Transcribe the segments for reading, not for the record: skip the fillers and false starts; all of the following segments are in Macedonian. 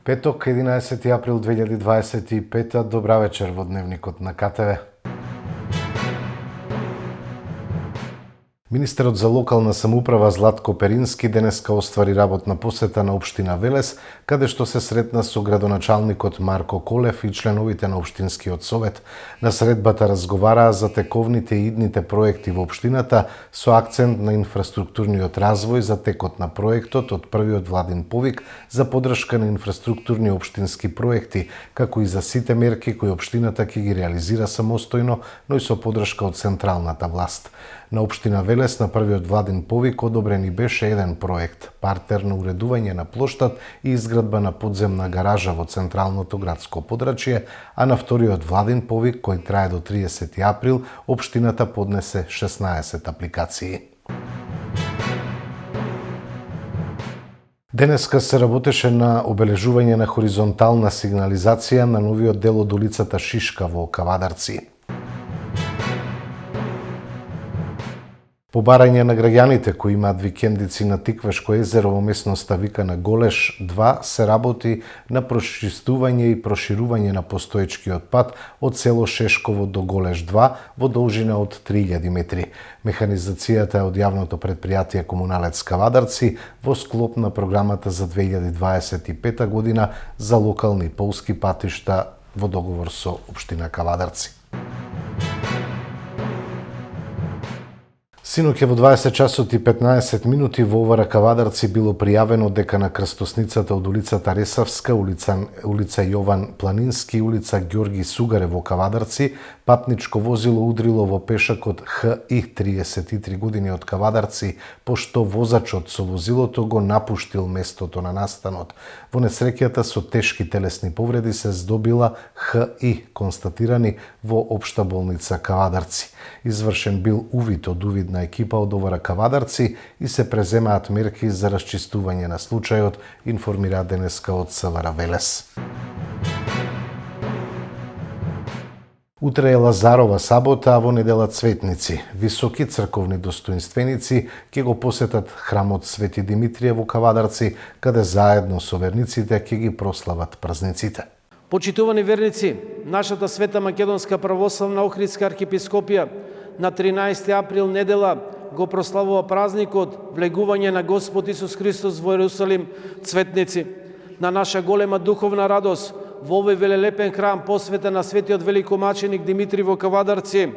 Петок, 11 април 2025, добра вечер во Дневникот на КТВ. Министерот за локална самоуправа Златко Перински денеска оствари работна посета на општина Велес, каде што се сретна со градоначалникот Марко Колев и членовите на општинскиот совет. На средбата разговараа за тековните и идните проекти во општината со акцент на инфраструктурниот развој за текот на проектот од првиот владин повик за поддршка на инфраструктурни општински проекти, како и за сите мерки кои општината ќе ги реализира самостојно, но и со поддршка од централната власт. На општина Велес на првиот владин повик одобрени беше еден проект – партерно уредување на плоштад и изградба на подземна гаража во централното градско подрачје, а на вториот владин повик, кој трае до 30 април, општината поднесе 16 апликации. Денеска се работеше на обележување на хоризонтална сигнализација на новиот дел од улицата Шишка во Кавадарци. По барање на граѓаните кои имаат викендици на Тиквешко езеро во местноста викана Голеш 2, се работи на прочистување и проширување на постоечкиот пат од село Шешково до Голеш 2 во должина од 3000 метри. Механизацијата е од јавното претпријатие Комуналец Кавадарци во склоп на програмата за 2025 година за локални полски патишта во договор со општина Кавадарци. Синоќа во 20 часот и 15 минути во Овара Кавадарци било пријавено дека на крстосницата од улицата Ресавска, улица Јован Планински и улица Ѓорги Сугаре во Кавадарци, патничко возило удрило во пешакот ХИ 33 години од Кавадарци, пошто возачот со возилото го напуштил местото на настанот. Во несреќата со тешки телесни повреди се здобила ХИ, констатирани во Општа болница Кавадарци. Извршен бил увид од увидна екипа од Овара Кавадарци и се преземаат мерки за расчистување на случајот, информира денеска од СВР Велес. Утре е Лазарова сабота, а во недела Цветници. Високи црковни достоинственици ќе го посетат храмот Свети Димитрije во Кавадарци, каде заедно со верниците ќе ги прослават празниците. Почитувани верници, нашата Света Македонска православна Охридска архиепископија на 13 април недела го прославува празникот влегување на Господ Исус Христос во Ерусалим Цветници. На наша голема духовна радост во овој велелепен храм посветен на светиот великомаченик Димитри во Кавадарци,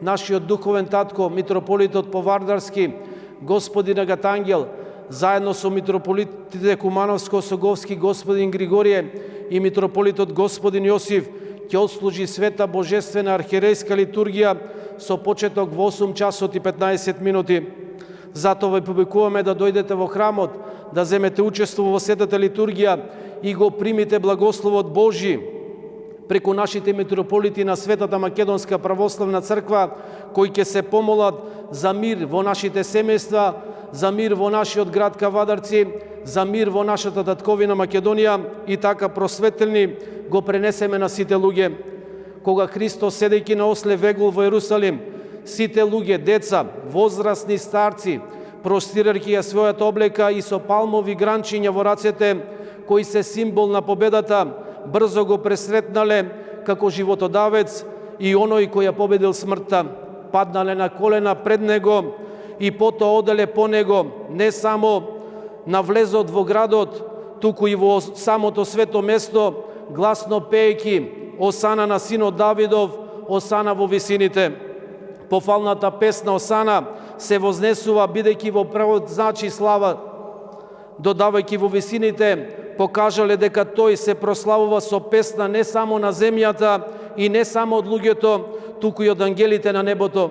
нашиот духовен татко, митрополитот Повардарски, господин Агатангел, заедно со митрополитите Кумановско, Соговски, господин Григорије и митрополитот господин Јосиф ќе отслужи света божествена архиерејска литургија со почеток во 8 часот и 15 минути. Затоа ве повикуваме да дојдете во храмот, да земете учество во светата литургија и го примите благословот Божи преку нашите митрополити на Светата Македонска православна црква, кои ќе се помолат за мир во нашите семејства, за мир во нашиот град Кавадарци, за мир во нашата татковина Македонија и така просветлени го пренесеме на сите луѓе. Кога Христос седејќи на осле вегол во Ерусалим, сите луѓе, деца, возрастни старци, простирајќи ја својата облека и со палмови гранчиња во рацете, кои се символ на победата, брзо го пресретнале како животодавец и оној кој ја победил смртта. Паднале на колена пред него и потоа оделе по него, не само на влезот во градот, туку и во самото свето место, гласно пеејќи Осана на синот Давидов, Осана во висините. Пофалната песна Осана се вознесува бидејќи во превод значи слава. Додавајќи во висините, покажале дека тој се прославува со песна не само на земјата и не само од луѓето, туку и од ангелите на небото.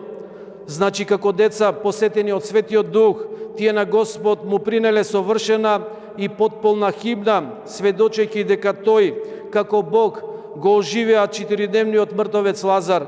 Значи, како деца посетени од Светиот Дух, тие на Господ му принеле совршена и потполна химна, сведочејќи дека тој, како Бог, го оживеа 4-дневниот мртовец Лазар.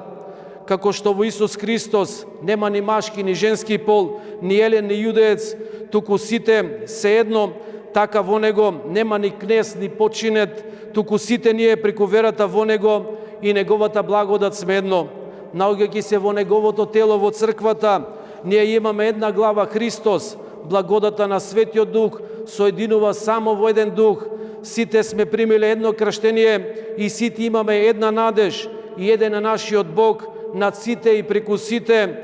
Како што во Исус Христос нема ни машки, ни женски пол, ни елен, ни јудеец, туку сите се едно, така во него нема ни кнез, ни починет, туку сите ние преку верата во него и неговата благодат сме едно. Наоѓајќи се во неговото тело во црквата, ние имаме една глава Христос, благодата на Светиот Дух соединува само во еден дух, сите сме примиле едно крштение и сите имаме една надеж и еден на нашиот Бог над сите и преку сите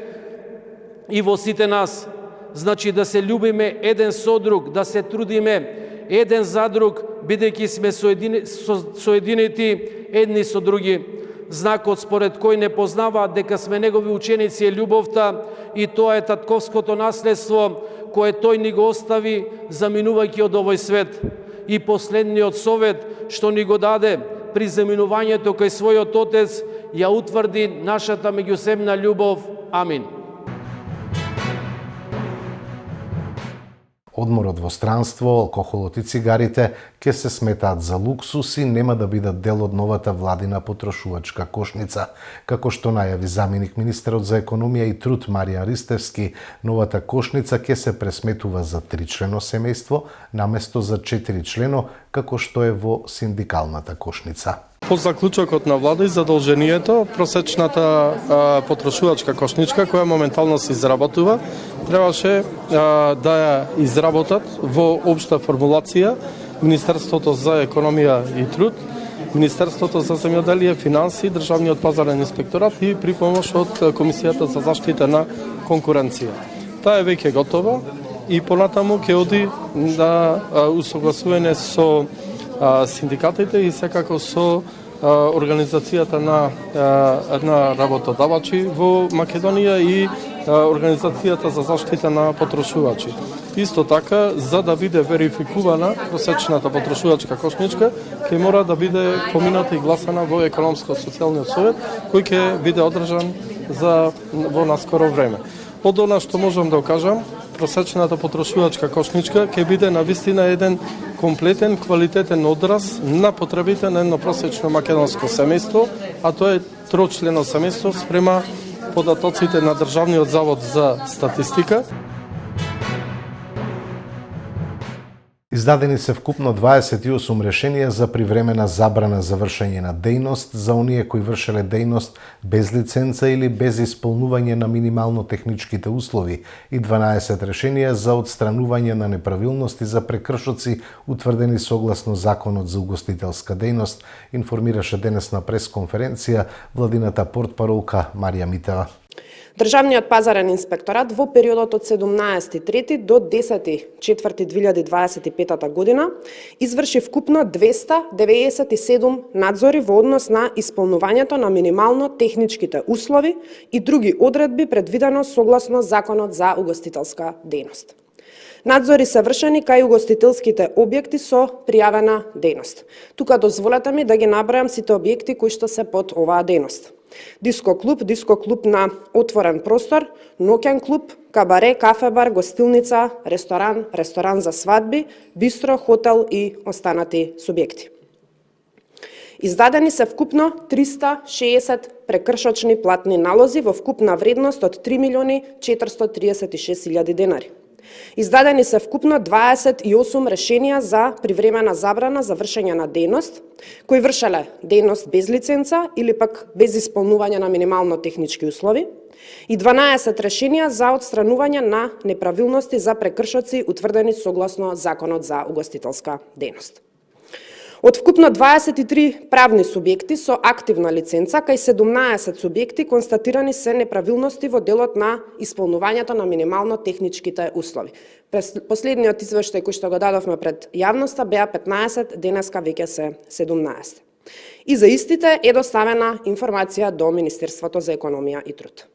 и во сите нас. Значи да се љубиме еден со друг, да се трудиме еден за друг, бидејќи сме соединети едни со други. Знакот според кој не познаваат дека сме негови ученици е љубовта, и тоа е татковското наследство кое тој ни го остави заминувајќи од овој свет. И последниот совет што ни го даде при заминувањето кај својот Отец ја утврди нашата меѓусебна љубов. Амин. Одморот во странство, алкохолот и цигарите ќе се сметаат за луксус и нема да бидат дел од новата владина потрошувачка кошница. Како што најави заменик министерот за економија и труд Маријан Ристевски, новата кошница ќе се пресметува за 3-члено семејство наместо за 4-члено, како што е во синдикалната кошница. По заклучокот на влада и задолжението, просечната потрошувачка кошничка, која моментално се изработува, требаше да ја изработат во општа формулација Министерството за економија и труд, Министерството за земјоделие, финанси, Државниот пазарен инспекторат и при помош од Комисијата за заштита на конкуренција. Таа е веќе готова и понатаму ќе оди да усогласување со синдикатите и секако со организацијата на работодавачи во Македонија и Организацијата за заштита на потрошувачи. Исто така, за да биде верификувана просечната потрошувачка кошничка, ќе мора да биде помината и гласана во економско-социјалниот совет, кој ќе биде одржан во наскоро време. Од она што можам да кажам, просечната потрошувачка кошничка ќе биде навистина еден комплетен, квалитетен одраз на потребите на едно просечно македонско семејство, а тоа е 3-члено семејство спрема податоците на Државниот завод за статистика. Издадени се вкупно 28 решенија за привремена забрана за вршење на дејност за оние кои вршеле дејност без лиценца или без исполнување на минимално техничките услови и 12 решенија за отстранување на неправилности за прекршоци утврдени согласно Законот за угостителска дејност, информираше денес на пресконференција владината портпаролка Марија Митева. Државниот пазарен инспекторат во периодот од 17.3. до 10.4.2025 година изврши вкупно 297 надзори во однос на исполнувањето на минимално техничките услови и други одредби предвидено согласно Законот за угостителска дејност. Надзори се вршени кај угостителските објекти со пријавена дејност. Тука дозволете ми да ги набројам сите објекти кои што се под оваа дејност. Диско клуб на отворен простор, ноќен клуб, кабаре, кафе-бар, гостилница, ресторан за свадби, бистро, хотел и останати субјекти. Издадени се вкупно 360 прекршочни платни налози во вкупна вредност од 3.436.000 денари. Издадени се вкупно 28 решенија за привремена забрана за вршење на дејност, кои вршеле дејност без лиценца или пак без исполнување на минимално технички услови, и 12 решенија за отстранување на неправилности за прекршоци утврдени согласно Законот за угостителска дејност. Од вкупно 23 правни субјекти со активна лиценца, кај 17 субјекти констатирани се неправилности во делот на исполнувањето на минимално техничките услови. Последниот извештај кој што го дадовме пред јавноста беа 15, денеска веќе се 17. И за истите е доставена информација до Министерството за економија и труд.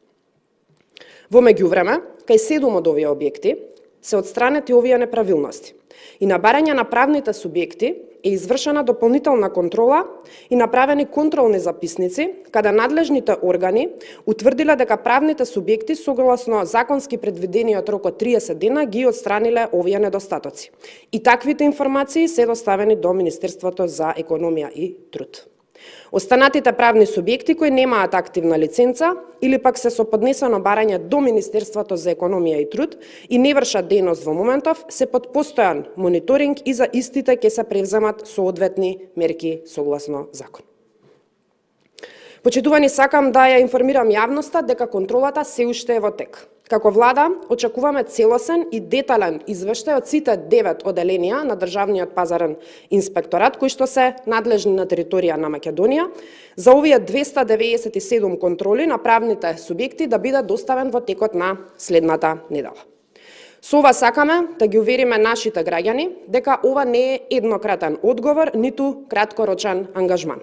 Во меѓувреме, кај 7 од овие објекти се отстранети овие неправилности и на барање на правните субјекти е извршена дополнителна контрола и направени контролни записници, каде надлежните органи утврдиле дека правните субјекти согласно законски предвидениот рок од 30 дена ги отстраниле овие недостатоци. И таквите информации се доставени до Министерството за економија и труд. Останатите правни субјекти кои немаат активна лиценца или пак се со поднесено барање до Министерството за економија и труд и не вршат дејност во моментов, се под постојан мониторинг и за истите ќе се превземат соодветни мерки согласно закон. Почитувани, сакам да ја информирам јавноста дека контролата се уште е во тек. Како влада, очекуваме целосен и детален извештај од сите 9 оделенија на Државниот пазарен инспекторат, кои што се надлежни на територија на Македонија, за овие 297 контроли на правните субјекти да бидат доставен во текот на следната недела. Со ова сакаме да ги увериме нашите граѓани дека ова не е еднократен одговор, ниту краткорочен ангажман.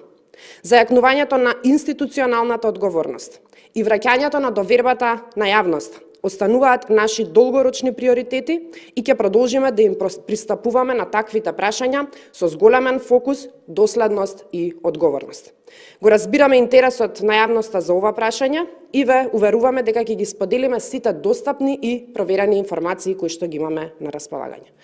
Зајакнувањето на институционалната одговорност и враќањето на довербата на јавност остануваат наши долгорочни приоритети и ќе продолжиме да им пристапуваме на таквите прашања со зголемен фокус, доследност и одговорност. Го разбираме интересот на јавноста за ова прашање и ве уверуваме дека ќе ги споделиме сите достапни и проверени информации кои што ги имаме на располагање.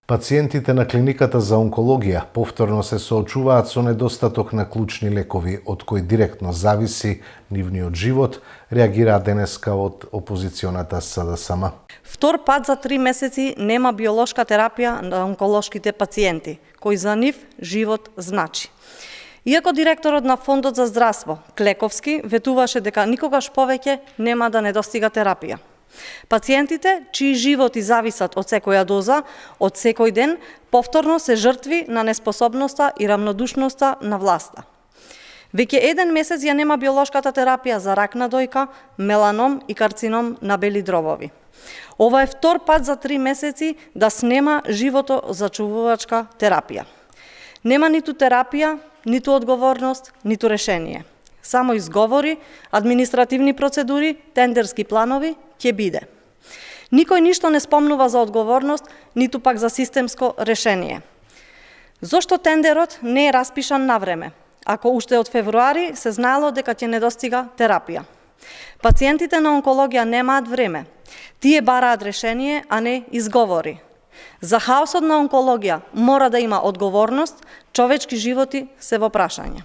Пациентите на клиниката за онкологија повторно се соочуваат со недостаток на клучни лекови, од кои директно зависи нивниот живот, реагираа денеска од опозиционата СДСМ. Втор пат за 3 месеци нема биолошка терапија на онколошките пациенти, кој за нив живот значи. Иако директорот на Фондот за здравство, Клековски, ветуваше дека никогаш повеќе нема да недостига терапија. Пациентите, чии животи зависат од секоја доза, од секој ден, повторно се жртви на неспособноста и рамнодушноста на власта. Веќе 1 месец ја нема биолошката терапија за рак на дојка, меланом и карцином на бели дробови. Ова е втор пат за 3 месеци да снема живото зачувувачка терапија. Нема ниту терапија, ниту одговорност, ниту решение. Само изговори, административни процедури, тендерски планови, ќе биде. Никој ништо не спомнува за одговорност, ниту пак за системско решение. Зошто тендерот не е распишан на време, ако уште од февруари се знаело дека ќе недостига терапија? Пациентите на онкологија немаат време. Тие бараат решение, а не изговори. За хаосот на онкологија мора да има одговорност, човечки животи се во прашање.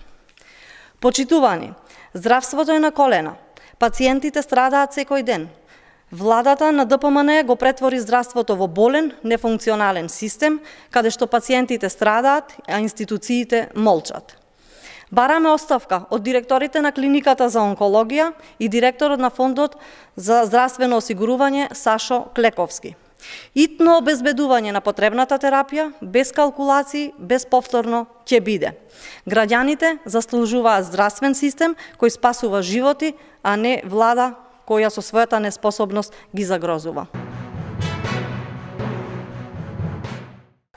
Почитувани, здравството е на колена. Пациентите страдаат секој ден. Владата на ДПМН го претвори здравството во болен, нефункционален систем, каде што пациентите страдаат, а институциите молчат. Бараме оставка од директорите на клиниката за онкологија и директорот на Фондот за здравствено осигурување Сашо Клековски. Итно обезбедување на потребната терапија, без калкулации, без повторно ќе биде. Граѓаните заслужуваат здравствен систем кој спасува животи, а не влада која со својата неспособност ги загрозува.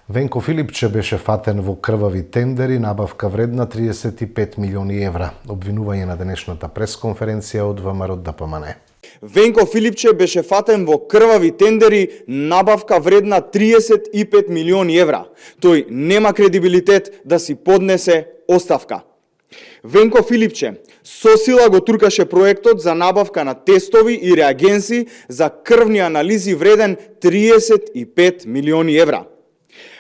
Венко Филипче беше фатен во крвави тендери, набавка вредна 35 милиони евра. Обвинување на денешната пресконференција од ВМРО ДПМН. Венко Филипче беше фатен во крвави тендери, набавка вредна 35 милиони евра. Тој нема кредибилитет да си поднесе оставка. Венко Филипче со сила го туркаше проектот за набавка на тестови и реагенси за крвни анализи вреден 35 милиони евра.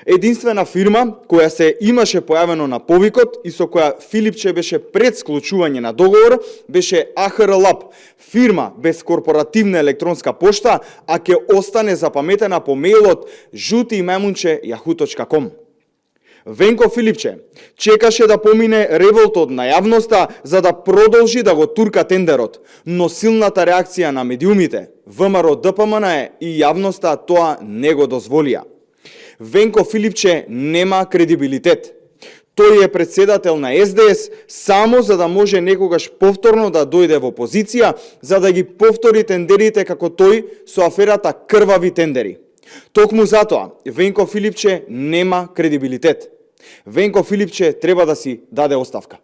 Единствена фирма која се имаше појавено на повикот и со која Филипче беше пред склучување на договор беше АХР-Лаб, фирма без корпоративна електронска пошта, а ќе остане запаметена по мејлот žuti@yahoo.com. Венко Филипче чекаше да помине револтот на јавноста за да продолжи да го турка тендерот, но силната реакција на медиумите, ВМРО ДПМН и јавноста тоа не го дозволија. Венко Филипче нема кредибилитет. Тој е председател на СДС само за да може некогаш повторно да дојде во позиција за да ги повтори тендерите како тој со аферата крвави тендери. Токму затоа Венко Филипче нема кредибилитет. Венко Филипче треба да си даде оставка.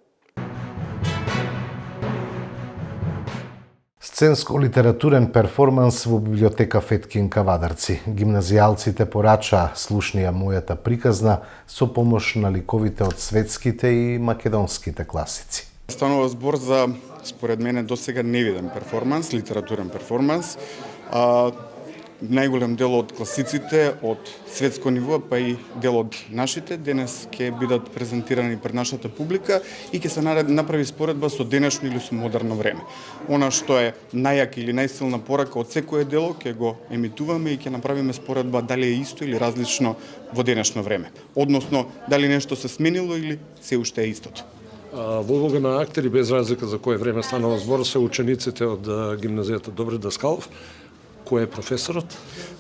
Сценско-литературен перформанс во библиотека Феткин Кавадарци. Гимназијалците порачаа слушнија мојата приказна со помош на ликовите од светските и македонските класици. Станува збор за, според мене, досега невиден перформанс, литературен перформанс. Најголем дел од класиците од светско ниво, па и дел од нашите, денес ќе бидат презентирани пред нашата публика и ќе се направи споредба со денешно или со модерно време. Она што е најака или најсилна порака од секое дело ќе го емитуваме и ќе направиме споредба дали е исто или различно во денешно време. Односно, дали нешто се сменило или се уште е истото. Во улога на актери, без разлика за кое време станало збор, се учениците од гимназијата Добри Даскалов. Кој е професорот?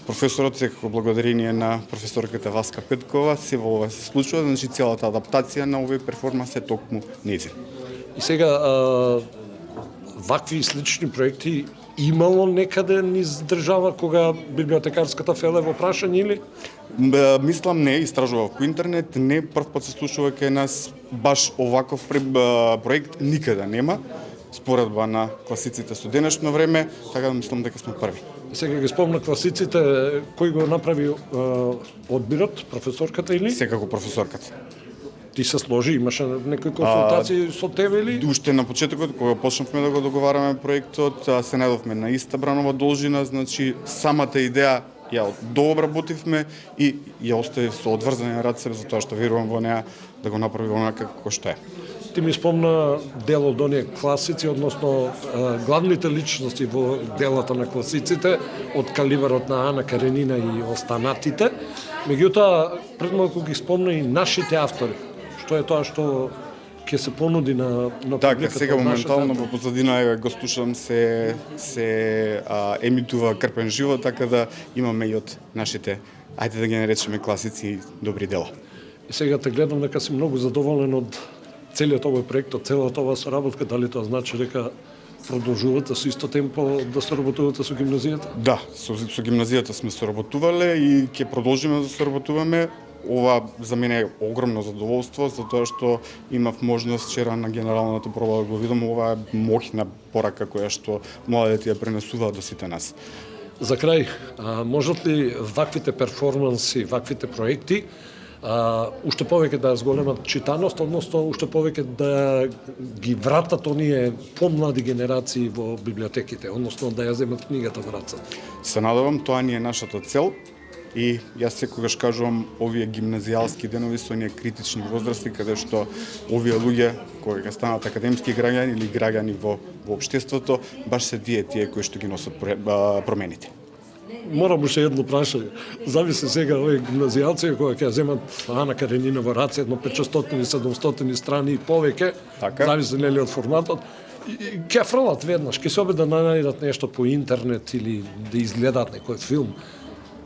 Професорот се како благодарение на професорката Васка Петкова се во ова се случува, значи целата адаптација на овој перформанс е токму нејзин. И сега, вакви слични проекти имало некаде низ држава кога библиотекарската фела е во прашање или? Мислам не, истражував по интернет, не прв пат се случува кај нас баш оваков проект никаде нема. Споредба на класиците со денешно време, така да мислам дека сме први. Сега ги спомна класиците, кој го направи одбирот, професорката или? Секако професорката. Ти се сложи, имаше некои консултации со тебе или? Уште на почетокот, кога почнавме да го договараме проектот, се најдовме на иста бранова должина, значи самата идеја ја дообработивме и ја оставив со одврзани раце, затоа што верувам во неа да го направи онака како што е. Ти ми спомна дел од оние класици, односно главните личности во делата на класиците, од калибарот на Ана Каренина и останатите. Меѓутоа, пред малку ги спомна и нашите автори. Што е тоа што ќе се понуди на публиката? Така, сега моментално во позадина го слушам се емитува Крпен живот, така да имаме и од нашите, ајде да ги наречеме класици, добри дела. И сега те гледам дека си многу задоволен од целиот овој проект, од целата оваа соработка, дали тоа значи дека продолжувате со исто темпо да соработувате со гимназијата? Да, со гимназијата сме соработувале и ќе продолжиме да соработуваме. Ова за мене е огромно задоволство, затоа што имав можност вчера на генералната проба да го видам. Ова е моќна порака која што младите ја пренесуваат до сите нас. За крај, можат ли ваквите перформанси, ваквите проекти уште повеќе да зголемат читаност, односно уште повеќе да ги вратат оние помлади генерации во библиотеките, односно да ја земат книгата во раце? Се надевам, тоа ни е нашата цел. И јас секогаш кажувам, овие гимназијалски денови со оние критични возрасти, каде што овие луѓе кои ќе станат академски граѓани или граѓани во општеството, баш се тие кои што ги носат промените. Морам уште едно прашање. Зависи сега овие гимназијалци кога ќе земат Ана Каренина во раце, едно 500-700 страни и повеќе, така, зависи нели од форматот, ќе фрлат веднаш, ќе се обидат да најдат нешто по интернет или да изгледаат некој филм.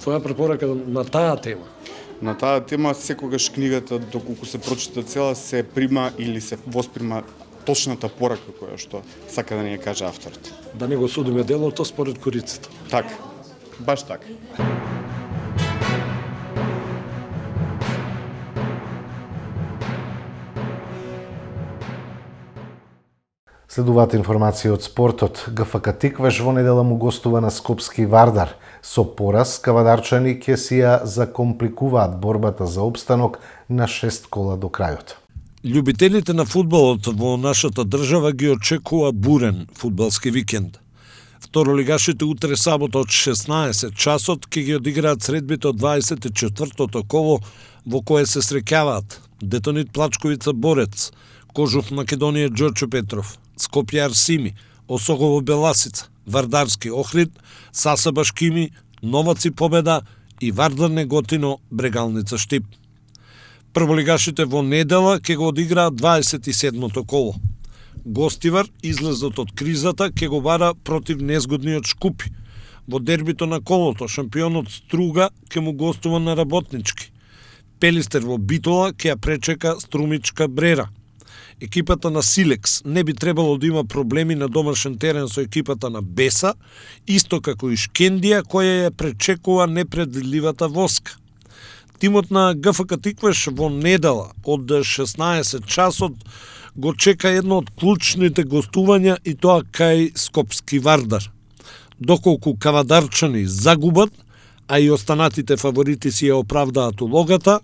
Твоја препорака на таа тема? На таа тема секогаш книгата, доколку се прочита цела, се прима или се восприма точната порака која што сака да ни ја каже авторот. Да не го судиме делото според корицата. Така, баш така. Следуваат информации од спортот. ГФК Тиквеш во недела му гостува на Скопски Вардар. Со пораз, кавадарчани ќе си ја закомпликуваат борбата за опстанок на 6 кола до крајот. Љубителите на фудбалот во нашата држава ги очекува бурен фудбалски викенд. Второлигашите утре сабота од 16 часот ќе ги одиграат средбите од 24-тото коло во кое се среќаваат Детонит Плачковица Борец, Кожух Македонија Ѓорчо Петров, Скопје Арсими, Осогово Беласица, Вардарски Охрид, Саса Башкими, Новаци Победа и Вардар Неготино Брегалница Штип. Прволигашите во недела ќе го одиграат 27-то коло. Гостивар, излезот од кризата, ќе го бара против незгодниот Шкупи. Во дербито на колото, шампионот Струга ќе му гостува на Работнички. Пелистер во Битола ќе ја пречека Струмичка Брера. Екипата на Силекс не би требало да има проблеми на домашен терен со екипата на Беса, исто како и Шкендија која ја пречекува непредвидливата Воска. Тимот на ГФК Тиквеш во недела од 16 часот го чека едно од клучните гостувања и тоа кај Скопски Вардар. Доколку кавадарчани загубат, а и останатите фаворити си ја оправдаат улогата,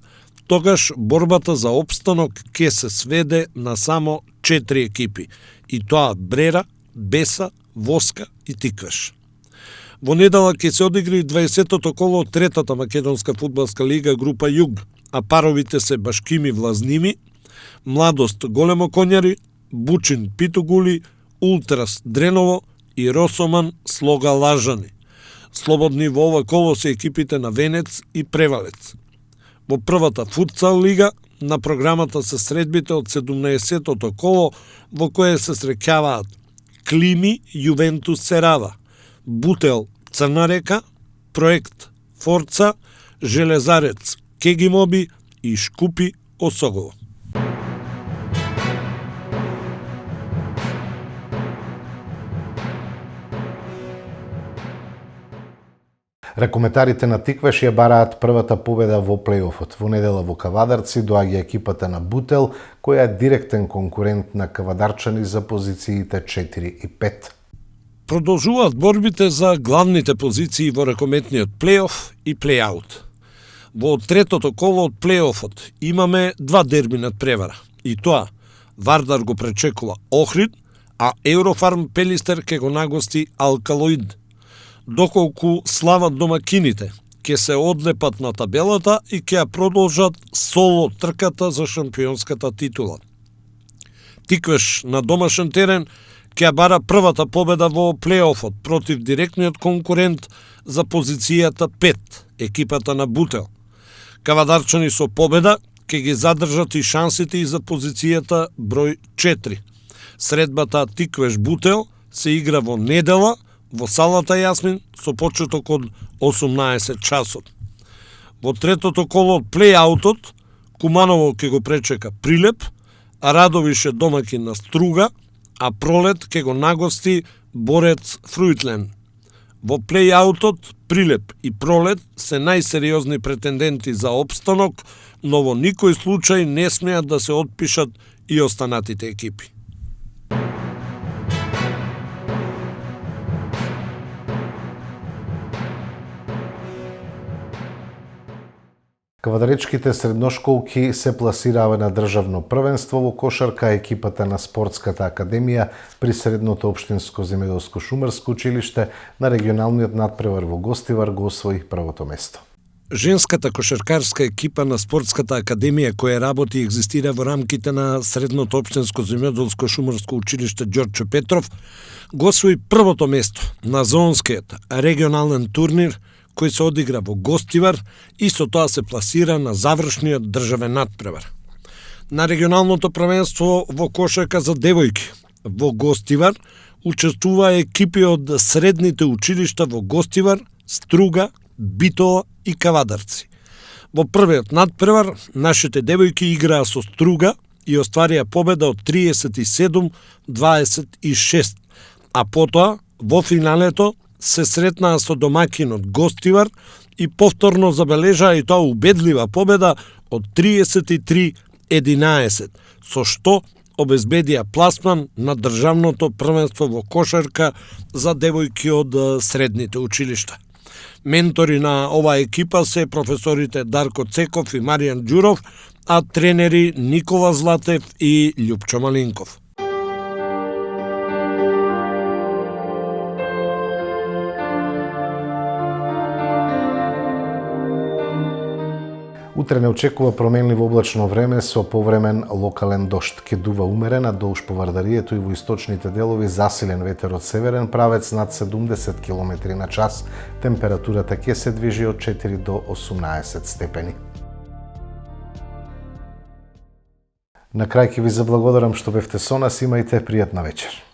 тогаш борбата за опстанок ќе се сведе на само 4 екипи, и тоа Брера, Беса, Воска и Тиквеш. Во недела ќе се одигри 20-тото коло од третата македонска фудбалска лига група Југ, а паровите се Башкими Влазними, Младост Големо Конјари, Бучин Питогули, Ултрас Дреново и Росоман Слога Лажани. Слободни во ова коло се екипите на Венец и Превалец. Во првата футсал лига, на програмата се средбите од 17-тото коло во кое се среќаваат Клими Јувентус Серава, Бутел Црна Река, Проект Форца, Железарец Кегимоби и Шкупи Осогово. Ракометарите на Тиквеш ја бараат првата победа во плейофот. Во недела во Кавадарци доаѓа екипата на Бутел, која е директен конкурент на кавадарчани за позициите 4 и 5. Продолжуваат борбите за главните позиции во ракометниот плейоф и плейаут. Во третото коло од плейофот имаме два дерби над превара. И тоа, Вардар го пречекува Охрид, а Еврофарм Пелистер ке го нагости Алкалоид. Доколку слават домакините, ќе се одлепат на табелата и ќе ја продолжат соло трката за шампионската титула. Тиквеш на домашен терен ќе ја бара првата победа во плейофот против директниот конкурент за позицијата 5, екипата на Бутел. Кавадарчани со победа ќе ги задржат и шансите и за позицијата број 4. Средбата Тиквеш Бутел се игра во недела во салата Јасмин со почеток од 18 часот. Во третото коло од плейаутот Куманово ќе го пречека Прилеп, а Радовише домакин на Струга, а Пролет ќе го нагости Борец Фрујтлен. Во плейаутот Прилеп и Пролет се најсериозни претенденти за опстанок, но во никој случај не смеат да се отпишат и останатите екипи. Кавадаречките средношколки се пласираа на државно првенство во кошарка, а екипата на Спортската академија при Средното општинско земјоделско шумарско училиште на регионалниот надпревар во Гостивар го освои првото место. Женската кошаркарска екипа на Спортската академија која работи и екзистира во рамките на Средното општинско земјоделско шумарско училиште Ѓорче Петров го освои првото место на зонскиот регионален турнир кој се одигра во Гостивар и со тоа се пласира на завршниот државен надпревар. На регионалното првенство во кошарка за девојки во Гостивар учествуваа екипи од средните училишта во Гостивар, Струга, Битола и Кавадарци. Во првиот надпревар нашите девојки играа со Струга и остварија победа од 37-26, а потоа во финалето се сретнаа со домакинот Гостивар и повторно забележаа и тоа убедлива победа од 33-11, со што обезбедија пласман на државното првенство во кошарка за девојки од средните училишта. Ментори на оваа екипа се професорите Дарко Цеков и Маријан Ѓуров, а тренери Никола Златев и Љупчо Малинков. Утре не очекува променливо облачно време со повремен локален дожд. Ке дува умерена долж по Вардарието и во источните делови засилен ветер од северен правец над 70 км на час. Температурата ќе се движи од 4 до 18 степени. На крај ќе ви заблагодарам што бевте со нас, имајте пријатна вечер.